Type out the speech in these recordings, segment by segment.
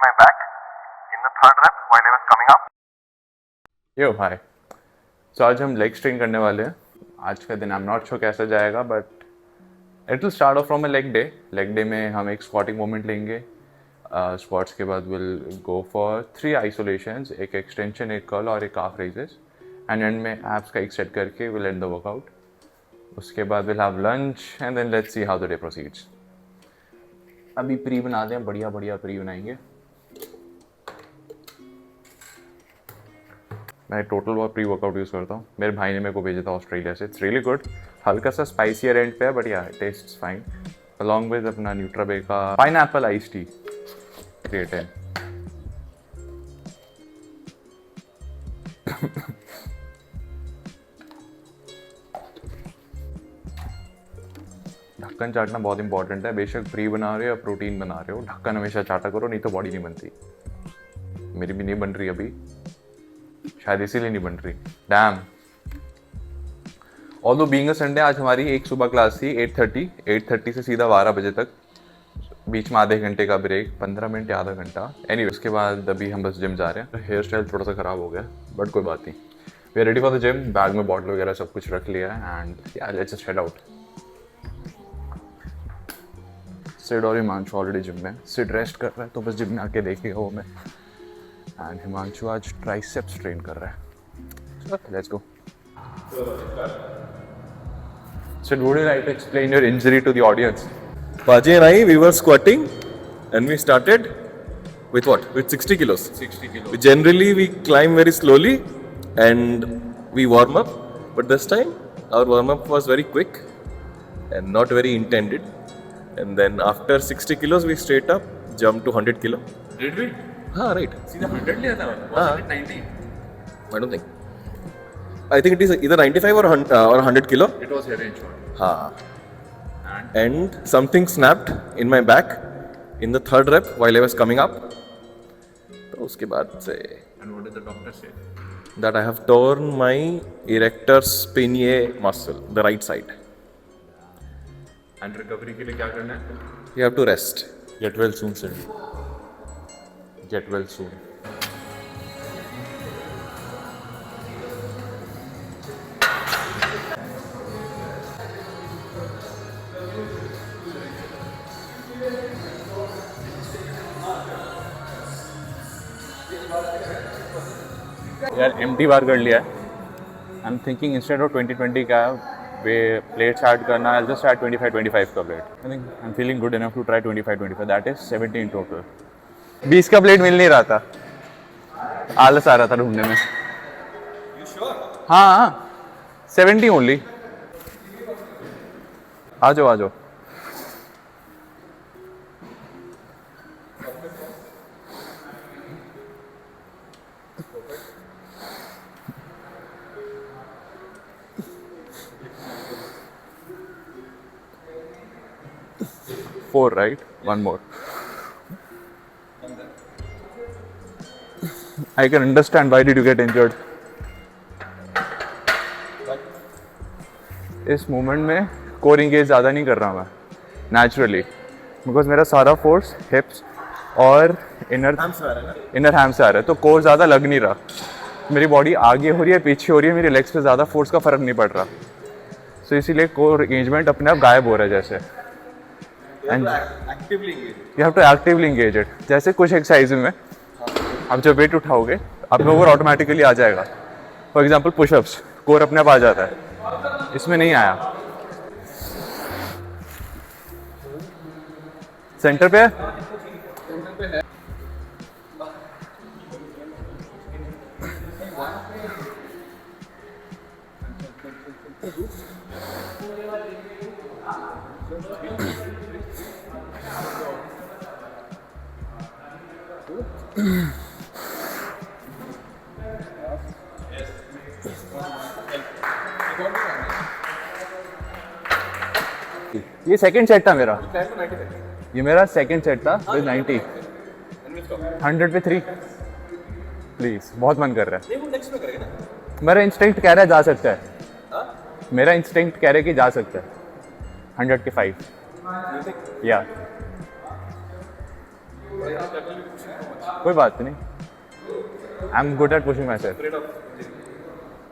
my back in the third rep while I was coming up. यो हाय। सो आज हम leg strain करने वाले हैं। आज का दिन आई एम नॉट श्योर कैसा जाएगा, but it will start of from a leg day. Leg day में हम एक स्क्वाटिंग मूवमेंट लेंगे। स्क्वाट्स के बाद विल गो फॉर 3 आइसोलेशंस, एक एक्सटेंशन, एक कर्ल और एक काफ रेजेस, एंड एंड में एब्स का एक सेट करके विल एंड द वर्कआउट। उसके बाद will have lunch and then let's see how the day proceeds. अभी प्री बना दें, बढ़िया बढ़िया प्री बनाएंगे। मैं टोटल प्री वर्कआउट यूज़ करता हूँ। मेरे भाई ने मेरे को भेजा था ऑस्ट्रेलिया से। It's really good. हल्का सा स्पाइसियर एंड पे है, बट या टेस्ट फाइन। अलॉन्ग विद अपना न्यूट्राबे का पाइनएप्पल आइस टी क्रिएटिन। ढक्कन चाटना बहुत इंपॉर्टेंट है। बेशक प्री बना रहे हो या प्रोटीन बना रहे हो, ढक्कन हमेशा चाटा करो, नहीं तो बॉडी नहीं बनती। मेरी भी नहीं बन रही अभी, शायद इसीलिए नहीं बन रही। Dam. Although being a Sunday, आज हमारी एक सुबह क्लास थी 8:30 से सीधा 12 बजे तक। बीच में आधे घंटे का ब्रेक, 15 मिनट या आधा घंटा। एनीवे, उसके बाद अभी हम बस जिम जा रहे हैं। हेयर स्टाइल थोड़ा सा ख़राब हो गया, बट कोई बात नहीं। We are ready for the gym. Bag में बॉटल वगैरह सब कुछ रख लिया है and yeah let's just head out. Sid और हिमांशु ऑलरेडी जिम में। सिड रेस्ट कर रहा है तो बस जिम में आके देखेगा वो मैं। एंड हिमांशु आज ट्राइसेप्स ट्रेन कर रहा है। Let's go. Sid, would you like to explain your injury to the audience? Baji and I, we were squatting and we started with what? With 60 kilos. 60 kilos. Generally, we climb very slowly and we warm up. But this time, our warm up was very quick and not very intended. And then after 60 kilos, we straight up jumped to 100 kilo. Did we? हाँ, right. सीधा 100 लिया था? हाँ. 90? I don't think. I think it is either 95 or 100 kilo. It was heavy in short. हाँ. And something snapped in my back in the third rep while I was coming up. तो उसके बाद से And what did the doctor say? that I have torn my erector spinae muscle, the right side. And recovery के लिए क्या करना है? You have to rest. Get well soon, Sid. Get well soon. यार एम्प्टी बार कर लिया है। आई am thinking instead of 20-20 का वे प्लेट स्टार्ट करना, आई जस्ट स्टार्ट 25-25 का plate. I think I am feeling good enough to try 25-25। That is 70 in total. 20 का plate मिल नहीं रहा था, आलस आ रहा था ढूंढने में। हाँ 70 ओनली। आ जाओ आ जाओ। Four, right? One more. I can understand why did you get injured. इस मूवमेंट में कोर इंगेज ज़्यादा नहीं कर रहा मैं नेचुरली, बिकॉज मेरा सारा फोर्स हिप्स और इनर हैम से आ रहा है, तो कोर ज़्यादा लग नहीं रहा। मेरी बॉडी आगे हो रही है, पीछे हो रही है, मेरी लेग्स पे ज़्यादा फोर्स का फ़र्क नहीं पड़ रहा। सो इसीलिए कोर एंगेजमेंट अपने आप गायब हो रहा है जैसे। And you have to actively engage it. जैसे कुछ एक्सरसाइज में आप जब वेट उठाओगे आप लोगों को ऑटोमेटिकली आ जाएगा। फॉर एग्जांपल पुशअप्स, कोर अपने आप आ जाता है, इसमें नहीं आया। सेंटर पे है। ये सेकंड सेट था मेरा। ये मेरा सेकंड सेट था विद 90। 100 पे 3 प्लीज, बहुत मन कर रहा है। मेरा इंस्टिंक्ट कह रहा है जा सकता है। मेरा इंस्टिंक्ट कह रहा है कि जा सकता है। 100 के 5 या कोई बात नहीं, I am good at pushing my self.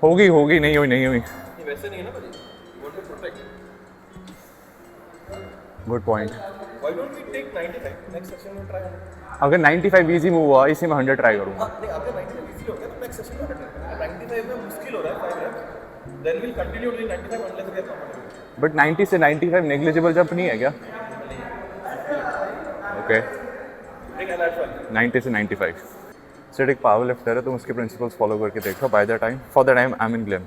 होगी नहीं हुई. वैसे नहीं है ना भाई, want to protect. Good point. Why don't we take 95? Next session में try करें. अगर 95 इजी मूव हुआ इसी में 100 ट्राई करूँगा. नहीं, अगर 95 easy हो गया तो next session में 100 करें. 95 में मुश्किल हो रहा है 5 reps. Then we'll continue doing 95 unless we are comfortable. But 90 से 95 नेग्लिजिबल जंप नहीं है क्या? ओके. Take an advance. 90 से 95. सेट एक पावर लिफ्टर है, तुम उसके प्रिंसिपल्स फॉलो करके देखो. By the time for the time I am in glam.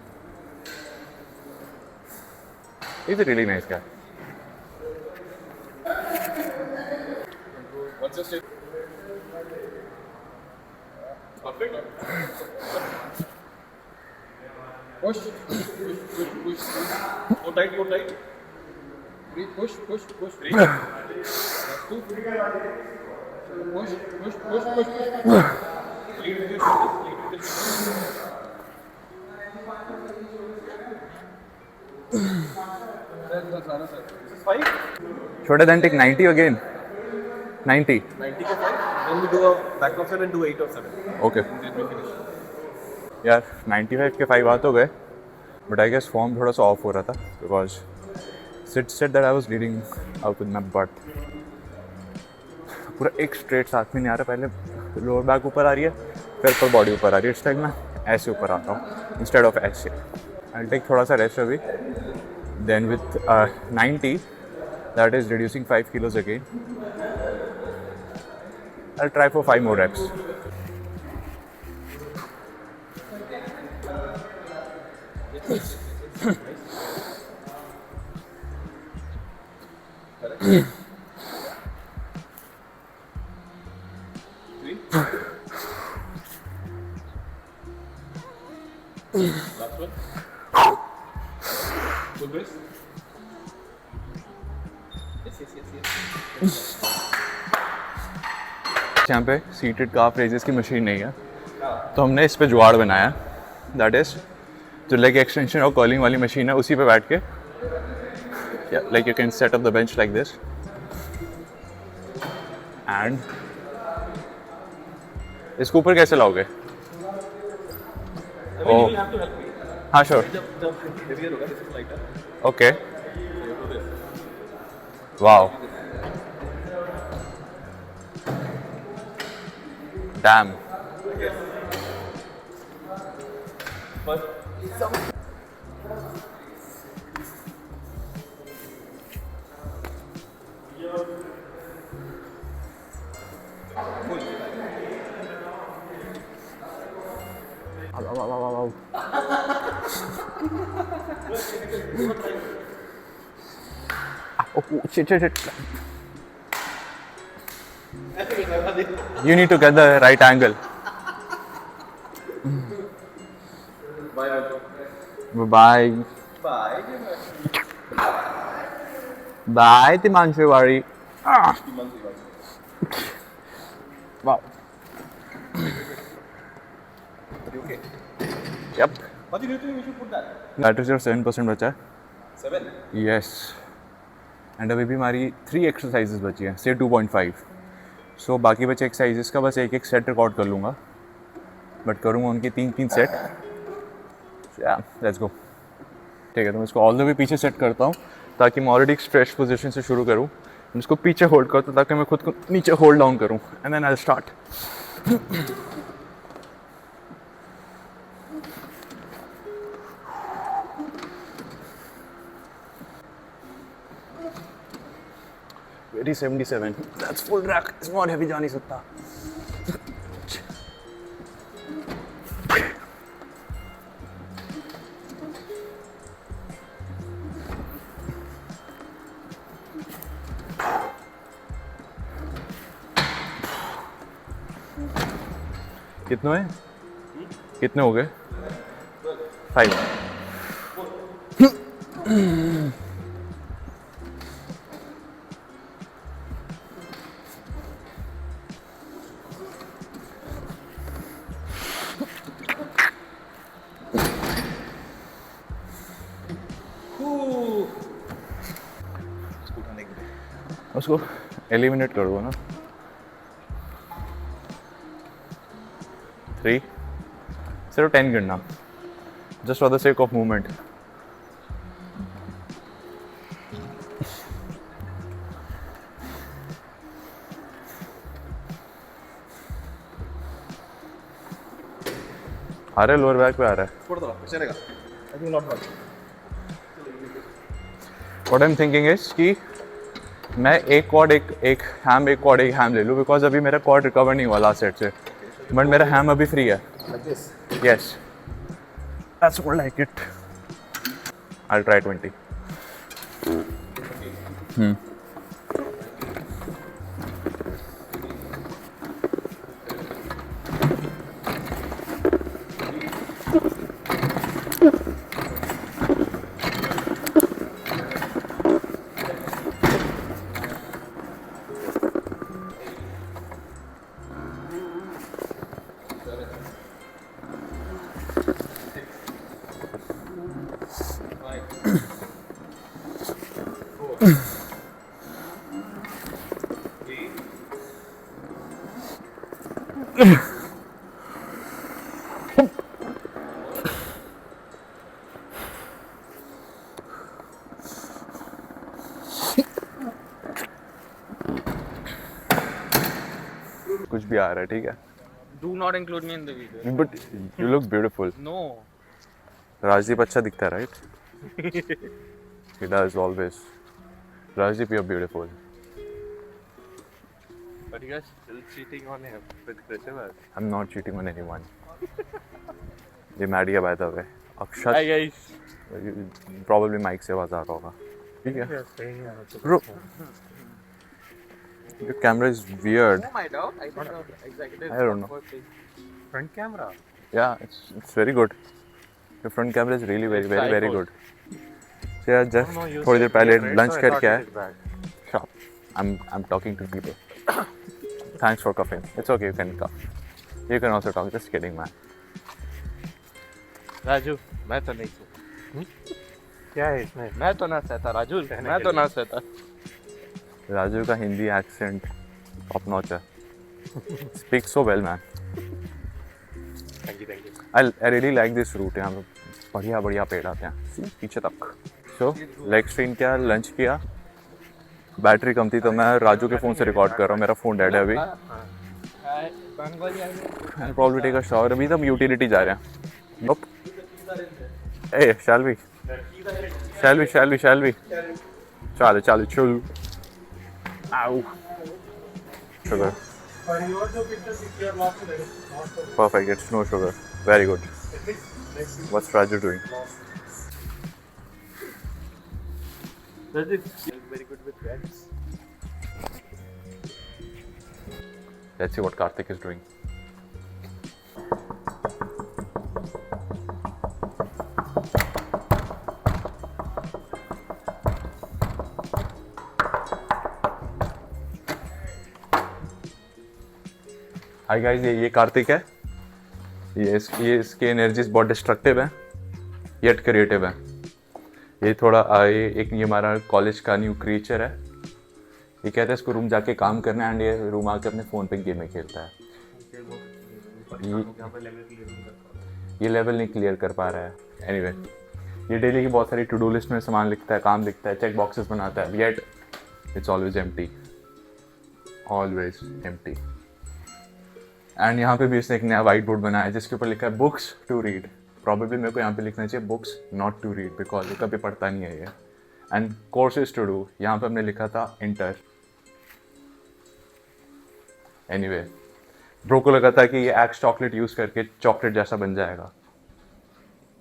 Is really nice guy. What's your step? Perfect. Push. Go tight. Breathe. Push. Breathe. That's two. Push. Lead with your shoulders. That's This is 5. Should I then take 90 again? 90. 90 के 5. Then we do a back of 7 and do 8 or 7. Okay. Then we finish. यार 95 के 5 आ तो गए, but I guess form थोड़ा सा of हो रहा था because sit that I was leading out with my butt. पूरा एक स्ट्रेट साथ में नहीं आ रहा. पहले लोअर बैक ऊपर आ रही है, फिर अपर बॉडी ऊपर आ रही है. इस टाइम मैं ऐसे ऊपर आता हूँ इंस्टेड ऑफ ऐसे. आई टेक थोड़ा सा रेस्ट अभी. Then with 90 that is reducing 5 kilos again. I'll try for 5 more reps. Last one. Full brace. Yes. यहाँ पे सीटेड काफ रेजेस की मशीन नहीं है, तो हमने इस पे जुगाड़ बनाया. दैट इज़ जो लेग एक्सटेंशन और कर्लिंग वाली मशीन है उसी पे बैठ के like you can set up the bench like this and इसको ऊपर कैसे लाओगे? You will have to help me. हाँ श्योर. The heavier होगा, this is lighter. Okay. So you do this. Wow. Dam. First. Oh, shit. You need to get the right angle. Bye. Bye, Timanshu Wari. Wow. Okay. Yep. What do you think we should put that? That is your 7% बचा है. 7. Yes. And अभी भी हमारी 3 exercises बची हैं, से 2.5. सो बाकी बचे एक्सरसाइजेस का बस एक सेट रिकॉर्ड कर लूँगा, बट करूँगा उनकी 3 सेट. या लेट्स गो. ठीक है, तो मैं इसको ऑल द वे पीछे सेट करता हूँ ताकि मैं ऑलरेडी एक स्ट्रेच पोजीशन से शुरू करूँ. मैं इसको पीछे होल्ड करता हूँ ताकि मैं खुद को नीचे होल्ड डाउन करूँ and then I will start. Very 77. That's full rack. It's not heavy जा नहीं सकता. कितने हैं? कितने हो गए? 5. उसको एलिमिनेट कर दो ना. 3 सिर्फ 10 गिनना just for the sake of movement आ रहा है लोअर बैक पे आ रहा है चलेगा I think not much what I am thinking is कि मैं एक कॉर्ड एक हैम ले लूँ बिकॉज अभी मेरा कॉर्ड रिकवर नहीं हुआ लास्ट सेट से बट मेरा हैम अभी फ्री है yes that's what like it I try 20 कुछ भी आ रहा है ठीक है Do not include me in the video. But you look beautiful No. Rajdeep अच्छा दिखता है right he does always Rajdeep you are beautiful But you guys still cheating on him with Krishnavas. I am not cheating on anyone ये मैडिया by the way Hi Akshat guys. Probably mic से आवाज आ रहा होगा ठीक है bro your camera is weird Oh my dog. I think the executive. I don't know. Front camera. yeah it's very good your front camera is really very good so yeah just थोड़ी देर पहले lunch करके आए stop I'm talking to people thanks for coughing it's okay you can cough you can also talk just kidding man Raju मैं तो नहीं सहता क्या है इसमें? मैं तो ना सहता राजू मैं तो ना सहता राजू का हिंदी एक्सेंट टॉप नॉच है speak so well man Thank you, thank you. I really like this route यहाँ पे बढ़िया पेड़ आते हैं See, पीछे तक सो लेग स्ट्रेन किया लंच किया बैटरी कम थी तो मैं राजू के फ़ोन से रिकॉर्ड कर रहा हूँ मेरा फ़ोन डेड है अभी आई प्रॉब्लम टेक अ शावर अभी तो हम यूटिलिटी जा रहे हैं नोप ए शैल वी चल Ow. Sugar. Perfect, it's no sugar. Very good. What's Raju doing? very good with friends. Let's see what Karthik is doing. Hi guys ये कार्तिक है ये इसके एनर्जीज बहुत डिस्ट्रक्टिव है येट क्रिएटिव है ये थोड़ा ये हमारा कॉलेज का न्यू क्रिएचर है ये कहता है इसको रूम जाके काम करना है एंड ये रूम आके अपने फ़ोन पे गेमें खेलता है ये लेवल नहीं क्लियर कर पा रहा है एनीवे ये डेली की बहुत सारी टू डू लिस्ट में सामान लिखता है काम लिखता है चेक बॉक्सेस बनाता है yet it's always empty and यहाँ पे भी इसने एक नया वाइट बोर्ड बनाया है जिसके ऊपर लिखा है बुक्स टू रीड प्रॉबेबली मेरे को यहाँ पे लिखना चाहिए books not to read because ये कभी पढ़ता नहीं है ये एंड कोर्सेज टू डू यहाँ पे हमने लिखा था इंटर एनीवे ब्रो को लगा था कि ये एक्स चॉकलेट यूज़ करके चॉकलेट जैसा बन जाएगा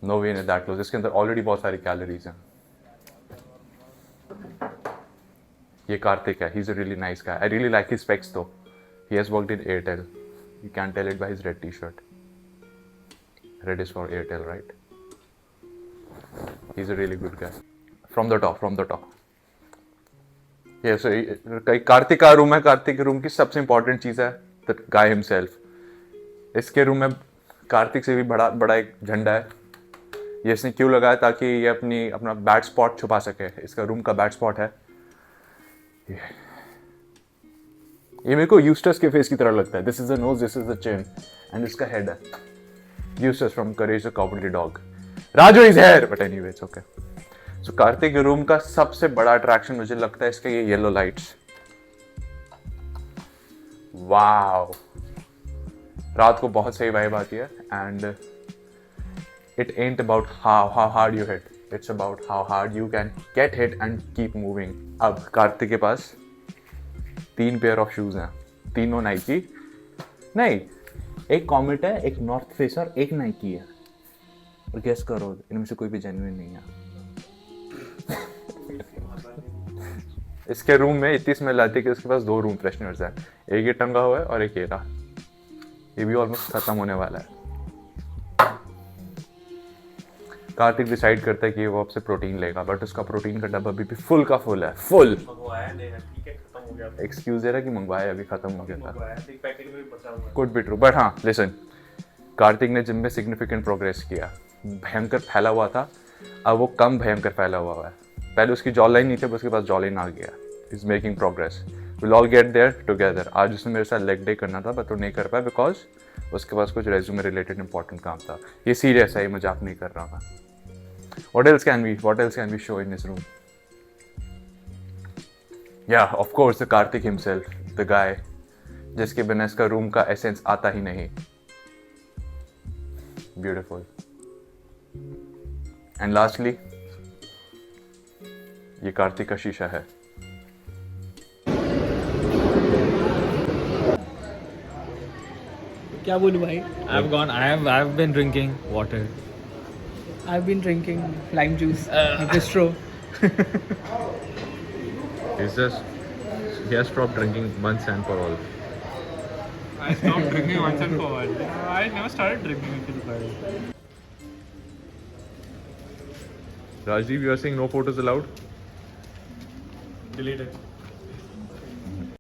no way in that close इसके अंदर ऑलरेडी बहुत सारी कैलोरीज हैं ये कार्तिक है he is a really nice guy I really like his specs though he has worked in Airtel You can tell it by his red t-shirt. Red is for Airtel, right? He's a really good guy. From the top. Yeah, so Kartik का room है कार्तिक के room की सबसे important चीज़ है the guy himself इसके room में कार्तिक से भी बड़ा एक झंडा है ये इसने क्यों लगाया ताकि ये अपना बैड स्पॉट छुपा सके इसका रूम का बैड स्पॉट है ये मेरे को यूस्टस के फेस की तरह लगता है. This is the nose, this is the chin and इसका हेड है. Eustace from Courage the cowboy dog. Raju is here but anyway it's okay. So Kartik के रूम का सबसे बड़ा अट्रैक्शन मुझे लगता है इसका ये येलो लाइट्स. वाओ, रात को बहुत सही वाइब आती है. And it ain't about how hard you hit, it's about how hard you can get hit and keep moving. अब कार्तिक के पास 3 पेयर ऑफ शूज हैं, तीनों नाइकी नहीं, एक कॉमेट है, एक नॉर्थ फेस और एक नाइकी है. और गेस करो इनमें से कोई भी जेन्युइन नहीं है. इसके रूम में इतनी स्मेल आती है कि उसके पास 2 रूम फ्रेशनर्स हैं. एक ये टंगा हुआ है और एक ये रहा. ये भी ऑलमोस्ट खत्म होने वाला है. कार्तिक डिसाइड करता है कि वो आपसे प्रोटीन लेगा, बट उसका प्रोटीन का डब्बा अभी भी फुल का फुल है. फुल एक्सक्यूज दे रहा है कि मंगवाया अभी खत्म हो गया था. कुड बी ट्रू, बट हाँ लिसन, कार्तिक ने जिम में सिग्निफिकेंट प्रोग्रेस किया. भयंकर फैला हुआ था, अब वो कम भयंकर फैला हुआ है. पहले उसकी जॉ लाइन नहीं थी, अब उसके पास जॉ लाइन आ गया. Is making progress. Will all get there together. आज उसने मेरे साथ लेग डे करना था बट वो नहीं कर पाया बिकॉज उसके पास कुछ रेज्यूमे रिलेटेड इंपॉर्टेंट काम था. ये सीरियस है, ये मजाक नहीं कर रहा मैं. What else can we show in this room? Yeah, of course, the Karthik himself, the guy, जिसके बिना इसका रूम का एसेंस आता ही नहीं. Beautiful. And lastly, ये कार्तिक का शीशा है. क्या बोलूं भाई? I've been drinking water. I've been drinking lime juice, bistro. He has stopped drinking once and for all. I stopped drinking once and for all. I never started drinking until Friday. Rajiv, you are saying no photos allowed? Delete it.